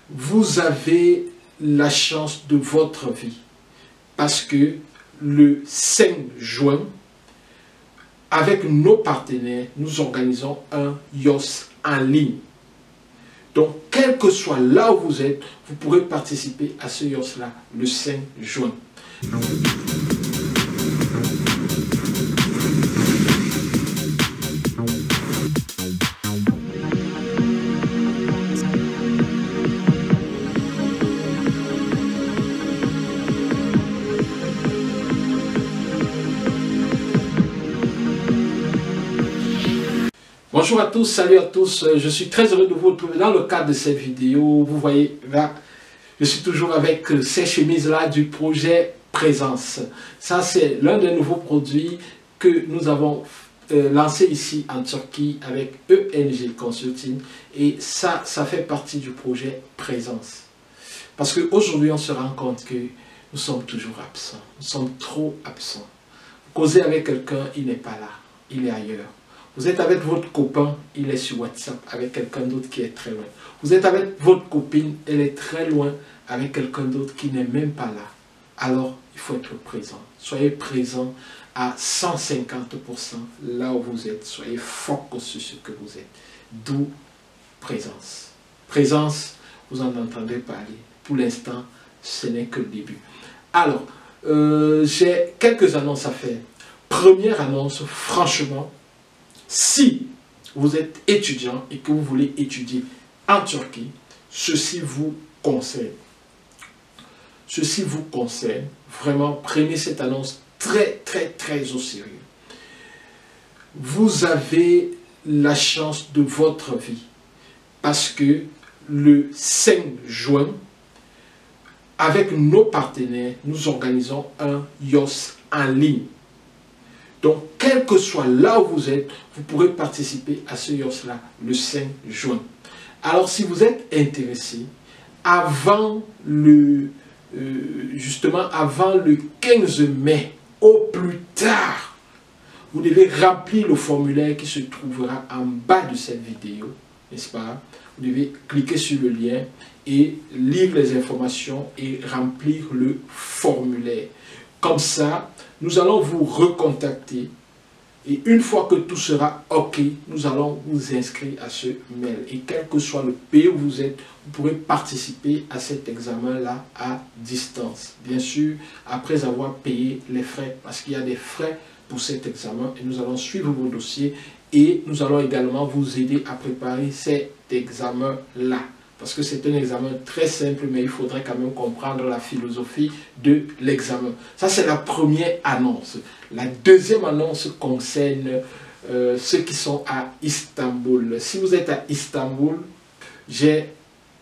vous avez la chance de votre vie parce que le 5 juin, avec nos partenaires, nous organisons un YOS en ligne. Donc, quel que soit là où vous êtes, vous pourrez participer à ce YOS-là le 5 juin. Bonjour à tous, salut à tous, je suis très heureux de vous retrouver dans le cadre de cette vidéo. Vous voyez là, je suis toujours avec ces chemises là du projet Présence. Ça c'est l'un des nouveaux produits que nous avons lancé ici en Turquie avec ENG Consulting, et ça fait partie du projet Présence. Parce qu'aujourd'hui on se rend compte que nous sommes toujours absents, nous sommes trop absents. Vous causez avec quelqu'un, il n'est pas là, il est ailleurs. Vous êtes avec votre copain, il est sur WhatsApp avec quelqu'un d'autre qui est très loin. Vous êtes avec votre copine, elle est très loin avec quelqu'un d'autre qui n'est même pas là. Alors, il faut être présent. Soyez présent à 150% là où vous êtes. Soyez focus sur ce que vous êtes. D'où présence. Présence, vous en entendez parler. Pour l'instant, ce n'est que le début. Alors, j'ai quelques annonces à faire. Première annonce, franchement, si vous êtes étudiant et que vous voulez étudier en Turquie, ceci vous concerne. Ceci vous concerne. Vraiment, prenez cette annonce très au sérieux. Vous avez la chance de votre vie parce que le 5 juin, avec nos partenaires, nous organisons un YOS en ligne. Donc, quel que soit là où vous êtes, vous pourrez participer à ce YOS-là le 5 juin. Alors, si vous êtes intéressé, avant justement avant le 15 mai, au plus tard, vous devez remplir le formulaire qui se trouvera en bas de cette vidéo, n'est-ce pas? Vous devez cliquer sur le lien et lire les informations et remplir le formulaire. Comme ça, nous allons vous recontacter et une fois que tout sera OK, nous allons vous inscrire à ce mail. Et quel que soit le pays où vous êtes, vous pourrez participer à cet examen-là à distance. Bien sûr, après avoir payé les frais, parce qu'il y a des frais pour cet examen et nous allons suivre vos dossiers et nous allons également vous aider à préparer cet examen-là. Parce que c'est un examen très simple, mais il faudrait quand même comprendre la philosophie de l'examen. Ça, c'est la première annonce. La deuxième annonce concerne ceux qui sont à Istanbul. Si vous êtes à Istanbul, j'ai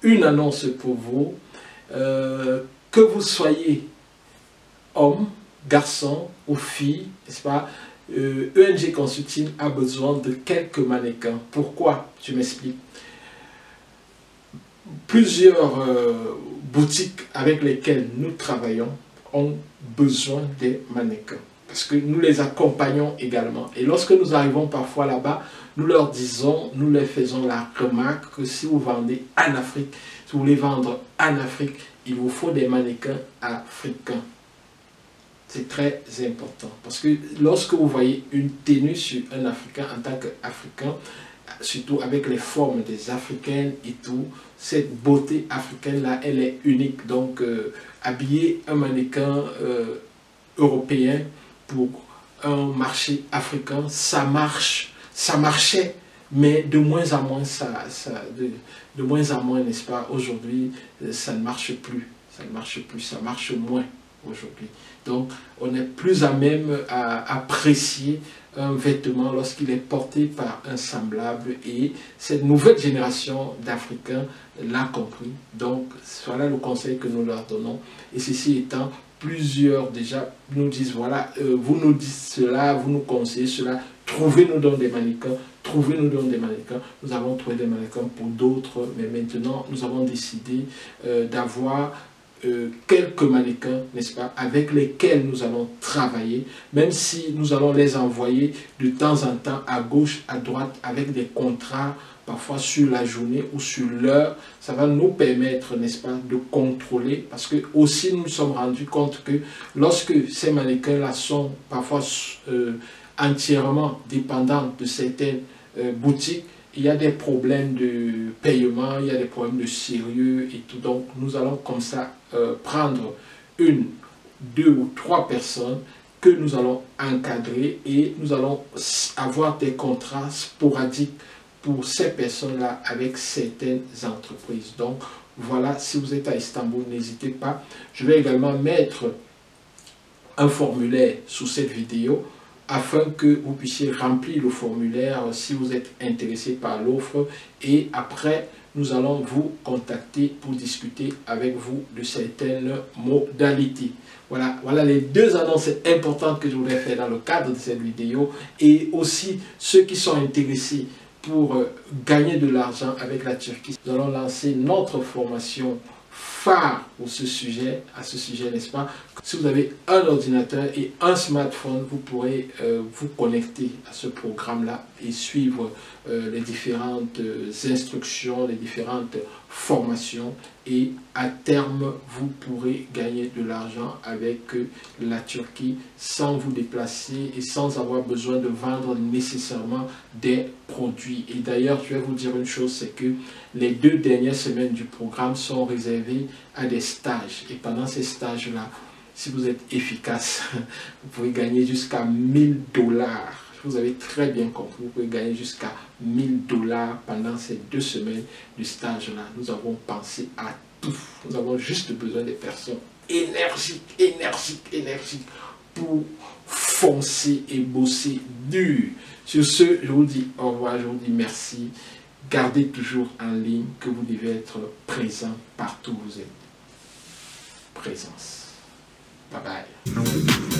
une annonce pour vous. Que vous soyez homme, garçon ou fille, n'est-ce pas? ENG Consulting a besoin de quelques mannequins. Pourquoi? Je m'explique. Plusieurs boutiques avec lesquelles nous travaillons ont besoin des mannequins parce que nous les accompagnons également. Et lorsque nous arrivons parfois là-bas, nous leur disons, nous leur faisons la remarque que si vous vendez en Afrique, si vous voulez vendre en Afrique, il vous faut des mannequins africains. C'est très important parce que lorsque vous voyez une tenue sur un Africain en tant qu'Africain, surtout avec les formes des Africaines et tout, cette beauté africaine-là, elle est unique. Donc, habiller un mannequin européen pour un marché africain, ça marche, ça marchait, mais de moins en moins, de moins en moins, n'est-ce pas, aujourd'hui, ça ne marche plus, ça ne marche plus, ça marche moins aujourd'hui. Donc, on est plus à même à apprécier un vêtement lorsqu'il est porté par un semblable, et cette nouvelle génération d'Africains l'a compris. Donc, voilà le conseil que nous leur donnons. Et ceci étant, plusieurs déjà nous disent, voilà, vous nous dites cela, vous nous conseillez cela, trouvez-nous donc des mannequins, trouvez-nous donc des mannequins. Nous avons trouvé des mannequins pour d'autres, mais maintenant, nous avons décidé d'avoir quelques mannequins, n'est-ce pas, avec lesquels nous allons travailler, même si nous allons les envoyer de temps en temps à gauche, à droite, avec des contrats parfois sur la journée ou sur l'heure. Ça va nous permettre, n'est-ce pas, de contrôler, parce que aussi nous nous sommes rendus compte que lorsque ces mannequins-là sont parfois entièrement dépendants de certaines boutiques, il y a des problèmes de paiement, il y a des problèmes de sérieux et tout. Donc nous allons comme ça prendre 1, 2 ou 3 personnes que nous allons encadrer et nous allons avoir des contrats sporadiques pour ces personnes-là avec certaines entreprises. Donc voilà, si vous êtes à Istanbul, n'hésitez pas. Je vais également mettre un formulaire sous cette vidéo afin que vous puissiez remplir le formulaire si vous êtes intéressé par l'offre, et après nous allons vous contacter pour discuter avec vous de certaines modalités. Voilà les 2 annonces importantes que je voulais faire dans le cadre de cette vidéo. Et aussi ceux qui sont intéressés pour gagner de l'argent avec la Turquie, nous allons lancer notre formation phare pour ce sujet, n'est-ce pas? Si vous avez un ordinateur et un smartphone, vous pourrez vous connecter à ce programme-là et suivre les différentes instructions, les différentes formations, et à terme, vous pourrez gagner de l'argent avec la Turquie sans vous déplacer et sans avoir besoin de vendre nécessairement des produits. Et d'ailleurs, je vais vous dire une chose, c'est que les 2 dernières semaines du programme sont réservées à des stages. Et pendant ces stages-là, si vous êtes efficace, vous pouvez gagner jusqu'à 1000 $. Vous avez très bien compris, vous pouvez gagner jusqu'à 1000 $ pendant ces 2 semaines du stage-là. Nous avons pensé à tout. Nous avons juste besoin des personnes énergiques pour foncer et bosser dur. Sur ce, je vous dis au revoir, je vous dis merci. Gardez toujours en ligne que vous devez être présent partout où vous êtes. Présence. Bye bye.